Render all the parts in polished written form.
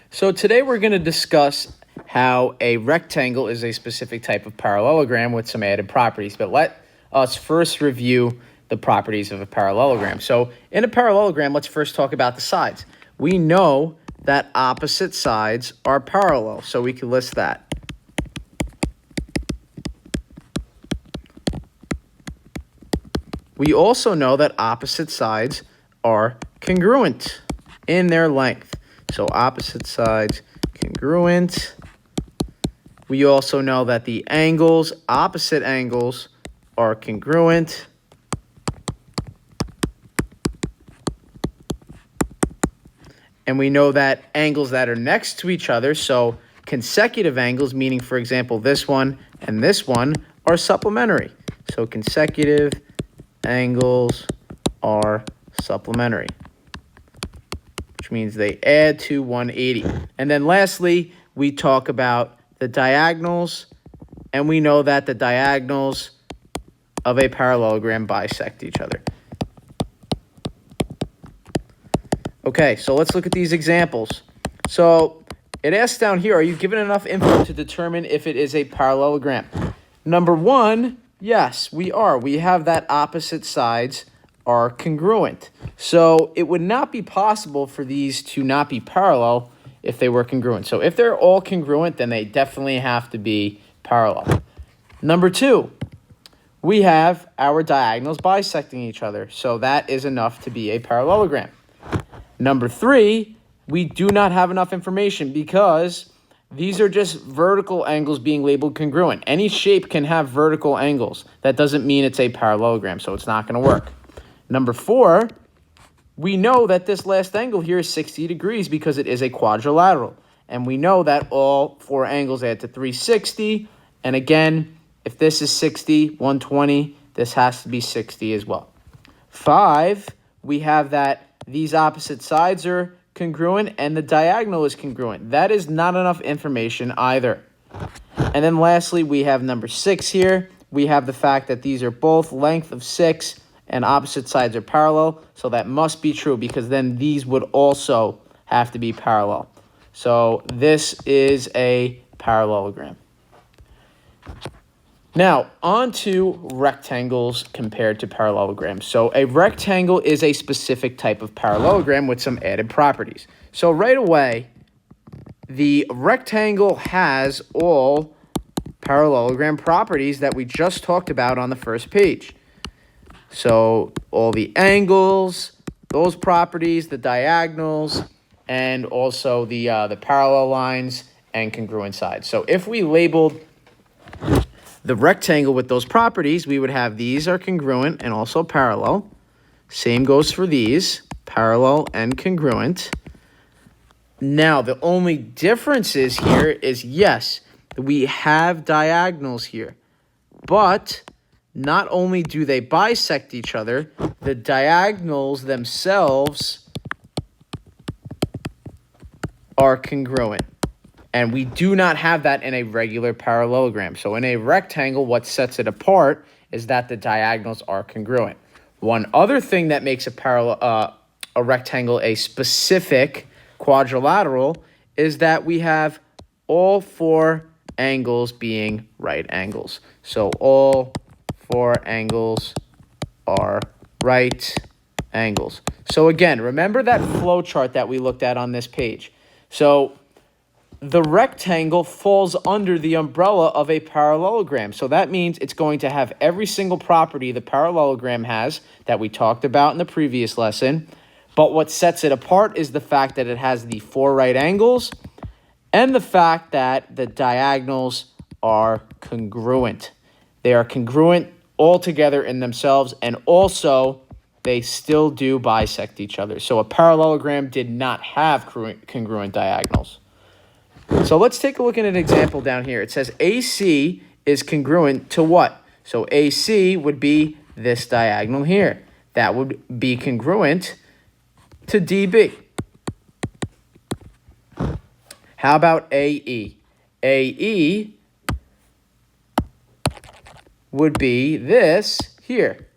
So today we're going to discuss how a rectangle is a specific type of parallelogram with some added properties. But let us first review the properties of a parallelogram. So in a parallelogram, let's first talk about the sides. We know that opposite sides are parallel, so we can list that. We also know that opposite sides are congruent in their length. So opposite sides congruent. We also know that the angles, opposite angles, are congruent. And we know that angles that are next to each other, so consecutive angles, meaning, for example, this one and this one, are supplementary. So consecutive angles are supplementary, which means they add to 180. And then lastly, we talk about the diagonals, and we know that the diagonals of a parallelogram bisect each other. Okay, so let's look at these examples. So it asks down here, are you given enough info to determine if it is a parallelogram? Number one, yes, we are. We have that opposite sides are congruent. So it would not be possible for these to not be parallel if they were congruent. So if they're all congruent, then they definitely have to be parallel. Number two, we have our diagonals bisecting each other. So that is enough to be a parallelogram. Number three, we do not have enough information because these are just vertical angles being labeled congruent. Any shape can have vertical angles. That doesn't mean it's a parallelogram, so it's not going to work. Number four, we know that this last angle here is 60 degrees because it is a quadrilateral. And we know that all four angles add to 360. And again, if this is 60, 120, this has to be 60 as well. Five, we have that these opposite sides are congruent and the diagonal is congruent. That is not enough information either. And then lastly, we have number 6 here. We have the fact that these are both length of 6 and opposite sides are parallel. So that must be true because then these would also have to be parallel. So this is a parallelogram. Now, on to rectangles compared to parallelograms. So a rectangle is a specific type of parallelogram with some added properties. So right away, the rectangle has all parallelogram properties that we just talked about on the first page. So all the angles, those properties, the diagonals, and also the parallel lines and congruent sides. So if we labeled the rectangle with those properties, we would have these are congruent and also parallel. Same goes for these, parallel and congruent. Now, the only difference is here is, yes, we have diagonals here, but not only do they bisect each other, the diagonals themselves are congruent. And we do not have that in a regular parallelogram. So in a rectangle, what sets it apart is that the diagonals are congruent. One other thing that makes a rectangle a specific quadrilateral is that we have all four angles being right angles. So all four angles are right angles. So again, remember that flow chart that we looked at on this page. So the rectangle falls under the umbrella of a parallelogram. So that means it's going to have every single property the parallelogram has that we talked about in the previous lesson. But what sets it apart is the fact that it has the four right angles and the fact that the diagonals are congruent. They are congruent altogether in themselves, and also they still do bisect each other. So a parallelogram did not have congruent diagonals. So let's take a look at an example down here. It says AC is congruent to what? So AC would be this diagonal here. That would be congruent to DB. How about AE? AE would be this here.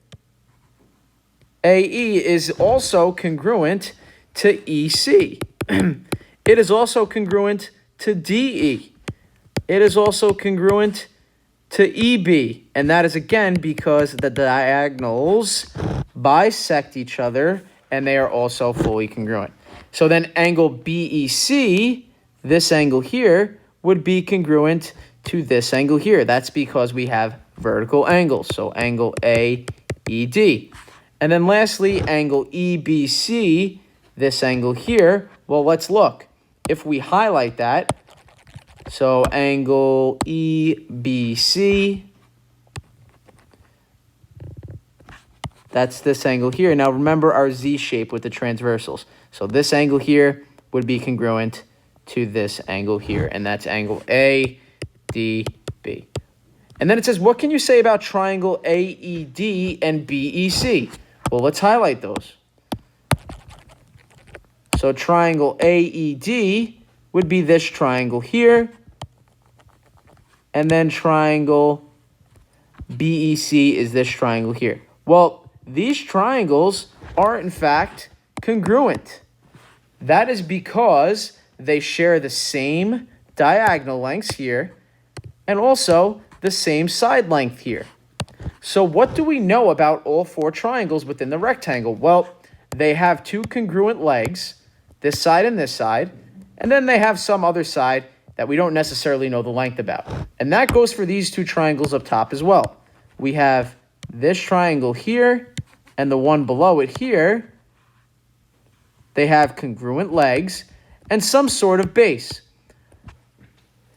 AE is also congruent to EC. It is also congruent to DE. It is also congruent to EB. And that is, again, because the diagonals bisect each other, and they are also fully congruent. So then angle BEC, this angle here, would be congruent to this angle here. That's because we have vertical angles. So angle AED. And then lastly, angle EBC, this angle here. Well, let's look. If we highlight that, so angle EBC, that's this angle here. Now remember our Z shape with the transversals. So this angle here would be congruent to this angle here, and that's angle ADB. And then it says, what can you say about triangle AED and BEC? Well, let's highlight those. So triangle AED would be this triangle here, and then triangle BEC is this triangle here. Well, these triangles are, in fact, congruent. That is because they share the same diagonal lengths here and also the same side length here. So what do we know about all four triangles within the rectangle? Well, they have two congruent legs, this side and this side, and then they have some other side that we don't necessarily know the length about. And that goes for these two triangles up top as well. We have this triangle here and the one below it here. They have congruent legs and some sort of base.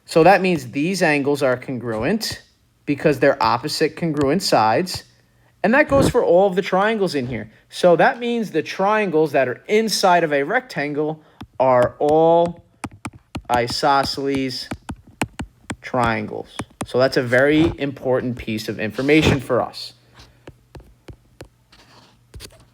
So that means these angles are congruent because they're opposite congruent sides. And that goes for all of the triangles in here. So that means the triangles that are inside of a rectangle are all isosceles triangles. So that's a very important piece of information for us.